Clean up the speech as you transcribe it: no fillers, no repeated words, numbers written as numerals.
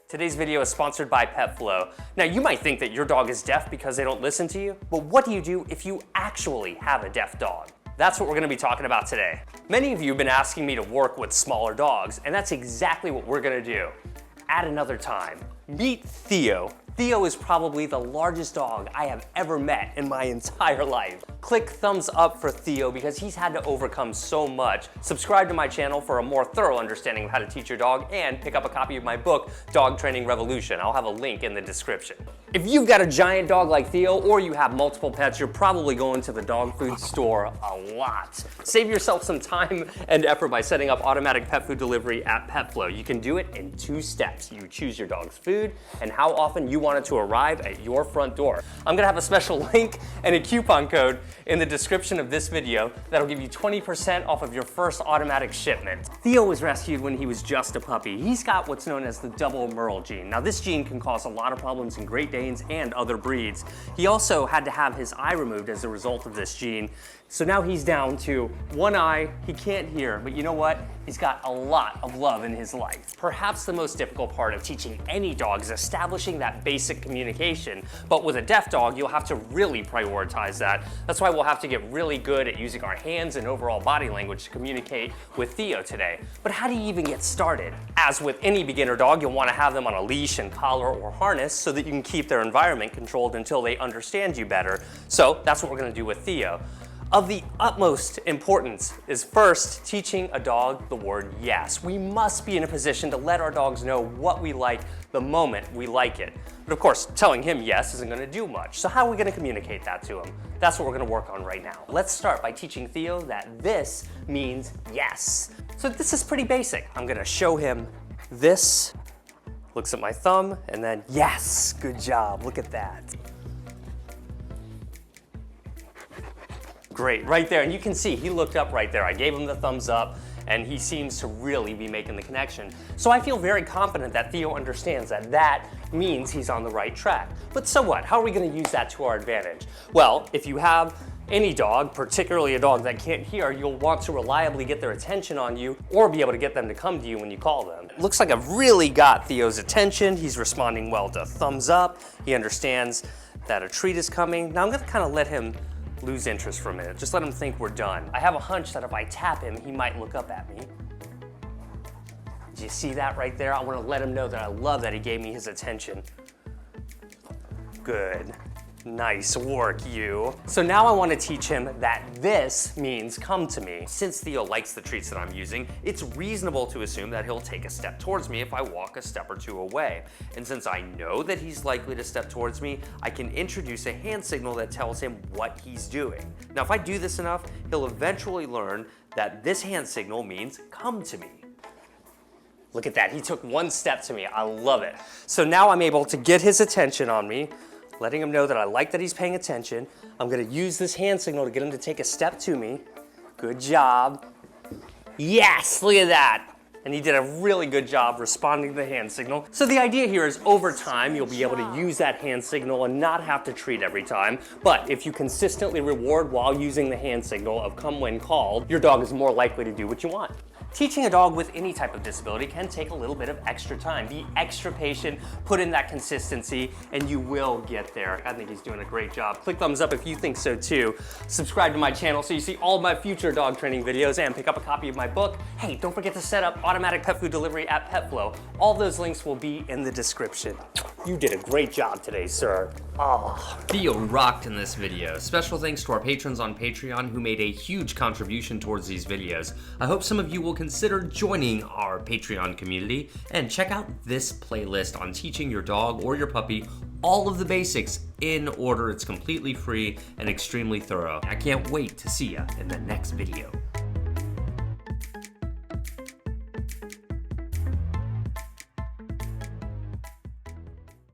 Today's video is sponsored by PetFlow. Now you might think that your dog is deaf because they don't listen to you, but what do you do if you actually have a deaf dog? That's what we're gonna be talking about today. Many of you have been asking me to work with smaller dogs, and that's exactly what we're gonna do. At another time, meet Theo. Theo is probably the largest dog I have ever met in my entire life. Click thumbs up for Theo because he's had to overcome so much. Subscribe to my channel for a more thorough understanding of how to teach your dog, and pick up a copy of my book, Dog Training Revolution. I'll have a link in the description. If you've got a giant dog like Theo, or you have multiple pets, you're probably going to the dog food store a lot. Save yourself some time and effort by setting up automatic pet food delivery at PetFlow. You can do it in 2 steps. You choose your dog's food and how often you want it to arrive at your front door. I'm gonna have a special link and a coupon code in the description of this video that'll give you 20% off of your first automatic shipment. Theo was rescued when he was just a puppy. He's got what's known as the double Merle gene. Now this gene can cause a lot of problems in Great Danes and other breeds. He also had to have his eye removed as a result of this gene. So now he's down to 1 eye, he can't hear, but you know what? He's got a lot of love in his life. Perhaps the most difficult part of teaching any dog is establishing that basic communication. But with a deaf dog, you'll have to really prioritize that. That's why we'll have to get really good at using our hands and overall body language to communicate with Theo today. But how do you even get started? As with any beginner dog, you'll want to have them on a leash and collar or harness so that you can keep their environment controlled until they understand you better. So that's what we're going to do with Theo. Of the utmost importance is first teaching a dog the word yes. We must be in a position to let our dogs know what we like the moment we like it. But of course, telling him yes isn't going to do much. So how are we going to communicate that to him? That's what we're going to work on right now. Let's start by teaching Theo that this means yes. So this is pretty basic. I'm going to show him this, looks at my thumb, and then yes, good job, look at that. Great, right there, and you can see he looked up right there. I gave him the thumbs up, and he seems to really be making the connection. So I feel very confident that Theo understands that that means he's on the right track. But so what? How are we gonna use that to our advantage? Well, if you have any dog, particularly a dog that can't hear, you'll want to reliably get their attention on you or be able to get them to come to you when you call them. It looks like I've really got Theo's attention. He's responding well to thumbs up. He understands that a treat is coming. Now I'm gonna kind of let him lose interest for a minute. Just let him think we're done. I have a hunch that if I tap him, he might look up at me. Do you see that right there? I want to let him know that I love that he gave me his attention. Good. Nice work, you. So now I want to teach him that this means come to me. Since Theo likes the treats that I'm using, it's reasonable to assume that he'll take a step towards me if I walk a step or 2 away. And since I know that he's likely to step towards me, I can introduce a hand signal that tells him what he's doing. Now, if I do this enough, he'll eventually learn that this hand signal means come to me. Look at that, he took 1 step to me. I love it. So now I'm able to get his attention on me, letting him know that I like that he's paying attention. I'm gonna use this hand signal to get him to take a step to me. Good job. Yes, look at that. And he did a really good job responding to the hand signal. So the idea here is over time, you'll be able to use that hand signal and not have to treat every time. But if you consistently reward while using the hand signal of come when called, your dog is more likely to do what you want. Teaching a dog with any type of disability can take a little bit of extra time. Be extra patient, put in that consistency, and you will get there. I think he's doing a great job. Click thumbs up if you think so too. Subscribe to my channel so you see all of my future dog training videos, and pick up a copy of my book. Hey, don't forget to set up automatic pet food delivery at PetFlow. All those links will be in the description. You did a great job today, sir. Oh. Theo rocked in this video. Special thanks to our patrons on Patreon who made a huge contribution towards these videos. I hope some of you will consider joining our Patreon community and check out this playlist on teaching your dog or your puppy all of the basics in order. It's completely free and extremely thorough. I can't wait to see you in the next video.